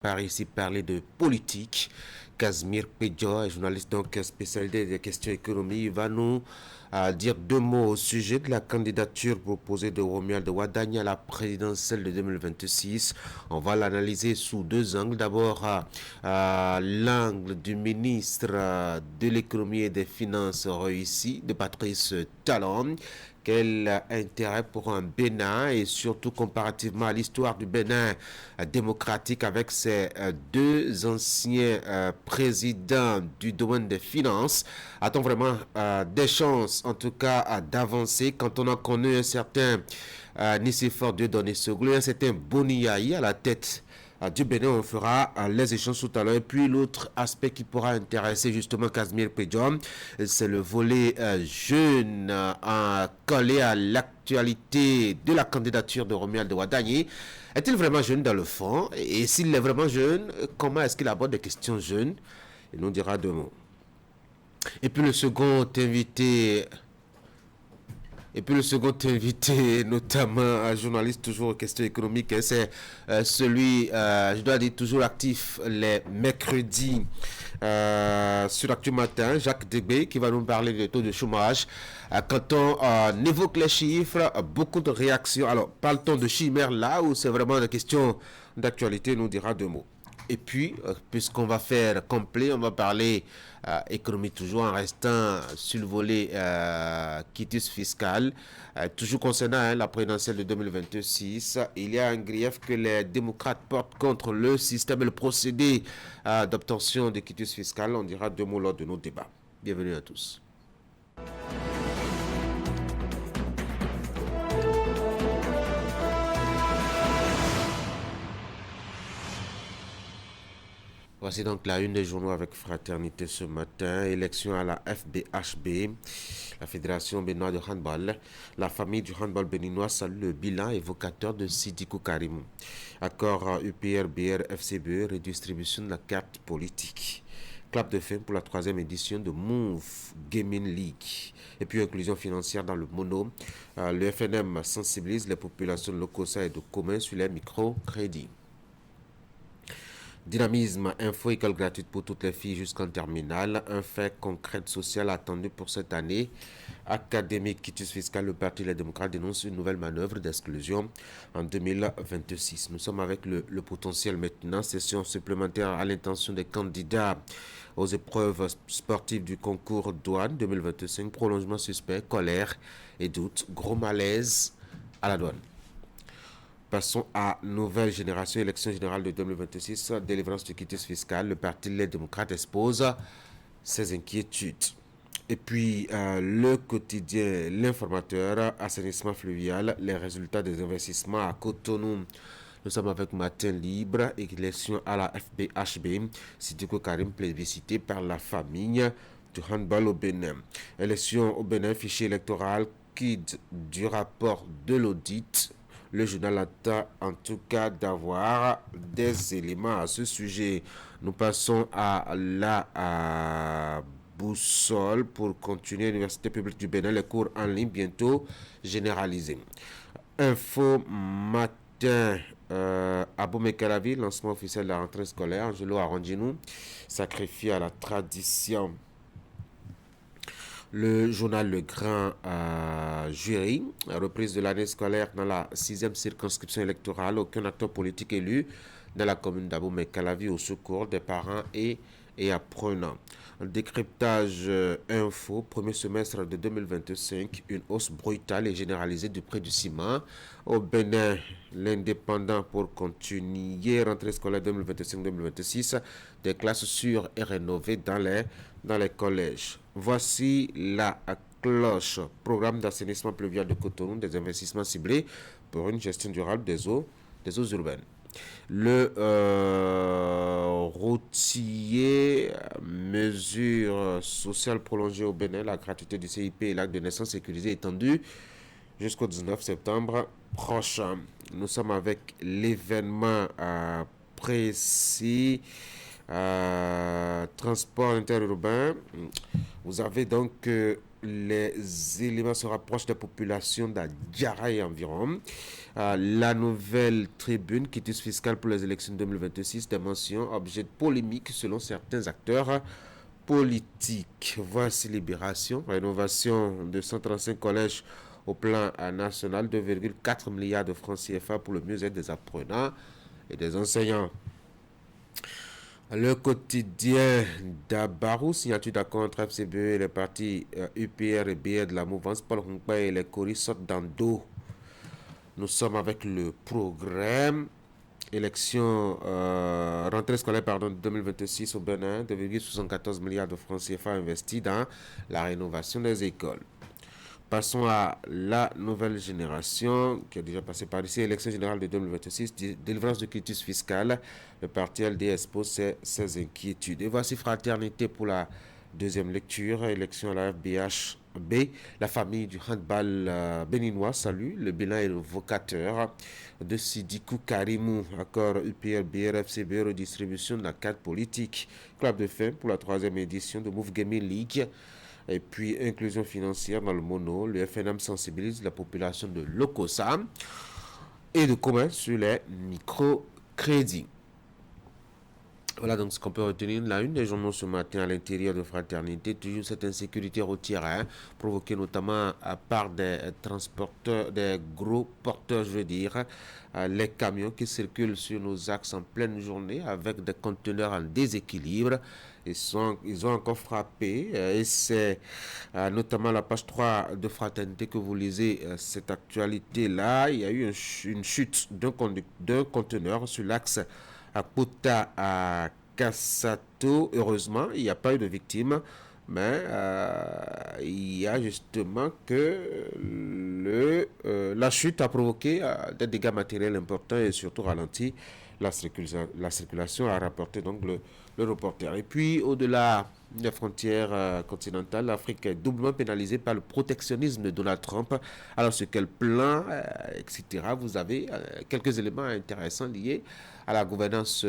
Par ici parler de politique. Casimir Pédia, journaliste donc spécialisé des questions économiques, va nous dire deux mots au sujet de la candidature proposée de Romuald Wadagna à la présidentielle de 2026. On va l'analyser sous deux angles. D'abord, l'angle du ministre de l'économie et des finances réussi, de Patrice Talon. Quel intérêt pour un Bénin et surtout comparativement à l'histoire du Bénin démocratique avec ses deux anciens présidents du domaine des finances. A-t-on vraiment des chances, en tout cas, d'avancer quand on a connu un certain Nicéphore Dieudonné Segoulou et un certain Boni Yahi à la tête du Bénin? On fera les échanges tout à l'heure. Et puis l'autre aspect qui pourra intéresser justement Casimir Pédium, c'est le volet jeune collé à l'actualité de la candidature de Romuald Wadagni. Est-il vraiment jeune dans le fond? Et s'il est vraiment jeune, comment est-ce qu'il aborde des questions jeunes? Il nous dira deux mots. Et puis le second invité notamment un journaliste toujours aux questions économiques, hein, c'est celui, je dois dire, toujours actif les mercredis sur Actu Matin, Jacques Degbé, qui va nous parler des taux de chômage. Quand on évoque les chiffres, beaucoup de réactions. Alors, parle-t-on de chimère là ou c'est vraiment une question d'actualité? Nous dira deux mots. Et puis, puisqu'on va faire complet, on va parler économie toujours en restant sur le volet quitus fiscal. Toujours concernant la présidentielle de 2026, il y a un grief que les démocrates portent contre le système et le procédé d'obtention de quitus fiscal. On dira deux mots lors de nos débats. Bienvenue à tous. Voici donc la une des journaux avec fraternité ce matin. Élection à la FBHB, la Fédération béninoise de handball. La famille du handball béninois salue le bilan évocateur de Sidiko Karimou. Accord UPR-BR FCBE, redistribution de la carte politique. Clap de fin pour la troisième édition de Move Gaming League. Et puis inclusion financière dans le mono. Le FNM sensibilise les populations locales et de communs sur les microcrédits. Dynamisme, info, école gratuite pour toutes les filles jusqu'en terminale. Un fait concret social attendu pour cette année. Académique, quitus fiscal, le Parti Les Démocrates dénonce une nouvelle manœuvre d'exclusion en 2026. Nous sommes avec le potentiel maintenant. Session supplémentaire à l'intention des candidats aux épreuves sportives du concours douane 2025. Prolongement suspect, colère et doute. Gros malaise à la douane. Passons à nouvelle génération, élection générale de 2026, délivrance du quitus fiscal. Le Parti Les Démocrates expose ses inquiétudes. Et puis, le quotidien, l'informateur, assainissement fluvial, les résultats des investissements à Cotonou. Nous sommes avec Matin Libre, élection à la FBHB, Sidiko Karim plébiscité par la famille du handball au Bénin. Élection au Bénin, fichier électoral, guide du rapport de l'audit. Le journal attend en tout cas d'avoir des éléments à ce sujet. Nous passons à la boussole pour continuer à l'Université publique du Bénin, les cours en ligne bientôt généralisés. Info matin. Abou Mekalavi, lancement officiel de la rentrée scolaire. Angelo Arandinou, sacrifié à la tradition. Le journal Le Grand Jury, reprise de l'année scolaire dans la 6e circonscription électorale. Aucun acteur politique élu dans la commune d'Abou Mekalavi au secours des parents et apprenants. Décryptage info, premier semestre de 2025, une hausse brutale et généralisée du prix du ciment. Au Bénin, l'indépendant pour continuer rentrée scolaire 2025-2026, des classes sûres et rénovées dans les collèges. Voici la cloche, programme d'assainissement pluvial de Cotonou, des investissements ciblés pour une gestion durable des eaux urbaines. Le routier, mesure sociale prolongée au Bénin, la gratuité du CIP et l'acte de naissance sécurisé étendu jusqu'au 19 septembre prochain. Nous sommes avec l'événement précis Transport interurbain, vous avez donc les éléments se rapprochent des populations d'Adjara et environ. La nouvelle tribune, quitus fiscal pour les élections 2026, des mentions objet de polémique selon certains acteurs politiques. Voici Libération, rénovation de 135 collèges au plan national, 2,4 milliards de francs CFA pour le mieux-être des apprenants et des enseignants. Le quotidien d'Abarou, signature d'accord entre FCBE et les partis UPR et BR de la mouvance, Paul Hongpa et les Coris sortent dans le dos. Nous sommes avec le programme élection rentrée scolaire 2026 au Bénin, 2,74 milliards de francs CFA investis dans la rénovation des écoles. Passons à la nouvelle génération qui a déjà passé par ici. Élection générale de 2026, délivrance de quitus fiscal. Le parti LD expose ses inquiétudes. Et voici Fraternité pour la deuxième lecture. Élection à la FBHB. La famille du handball béninois salue. Le bilan est vocateur de Sidikou Karimou. Accord UPR, BRFCB, redistribution de la carte politique. Club de fin pour la troisième édition de Move Gaming League. Et puis, inclusion financière dans le mono. Le FNM sensibilise la population de Lokosa et de commun sur les microcrédits. Voilà donc ce qu'on peut retenir. La une des journaux ce matin à l'intérieur de Fraternité, toujours cette insécurité routière provoquée notamment par des transporteurs, des gros porteurs, je veux dire, les camions qui circulent sur nos axes en pleine journée avec des conteneurs en déséquilibre. Ils ont encore frappé et c'est notamment la page 3 de Fraternité que vous lisez cette actualité-là. Il y a eu une chute d'un conteneur sur l'axe à Pota à Kassato. Heureusement, il n'y a pas eu de victimes, mais il y a justement que la chute a provoqué des dégâts matériels importants et surtout ralenti la circulation, a rapporté donc le reporter. Et puis, au-delà des frontières continentales, l'Afrique est doublement pénalisée par le protectionnisme de Donald Trump. Alors, sur quel plan, etc., vous avez quelques éléments intéressants liés à la gouvernance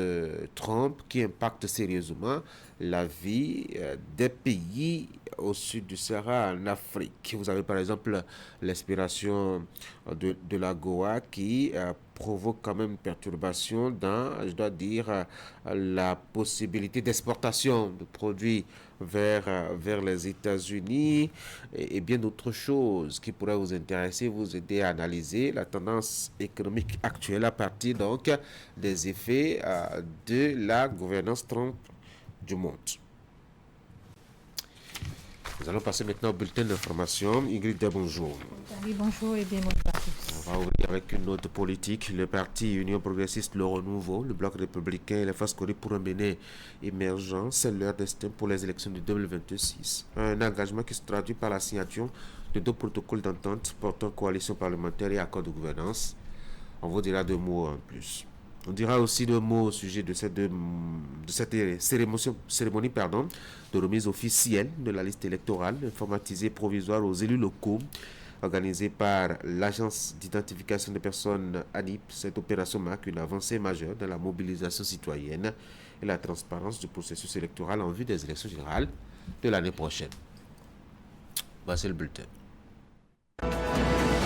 Trump qui impacte sérieusement la vie des pays au sud du Sahara en Afrique. Vous avez par exemple l'expiration de la Goa qui provoque quand même une perturbation dans, je dois dire, la possibilité d'exportation de produits vers les États-Unis et bien d'autres choses qui pourraient vous intéresser, vous aider à analyser la tendance économique actuelle à partir donc des effets de la gouvernance Trump du monde. Nous allons passer maintenant au bulletin d'information. Ingrid, bonjour. Oui, bonjour et bienvenue à tous. On va ouvrir avec une note politique. Le parti Union progressiste, le Renouveau, le Bloc républicain et les forces corées pour un Bénin émergent, c'est leur destin pour les élections de 2026. Un engagement qui se traduit par la signature de deux protocoles d'entente portant coalition parlementaire et accord de gouvernance. On vous dira deux mots en plus. On dira aussi deux mots au sujet de cette cérémonie de remise officielle de la liste électorale informatisée provisoire aux élus locaux organisée par l'Agence d'identification des personnes ANIP. Cette opération marque une avancée majeure dans la mobilisation citoyenne et la transparence du processus électoral en vue des élections générales de l'année prochaine. Voici le bulletin.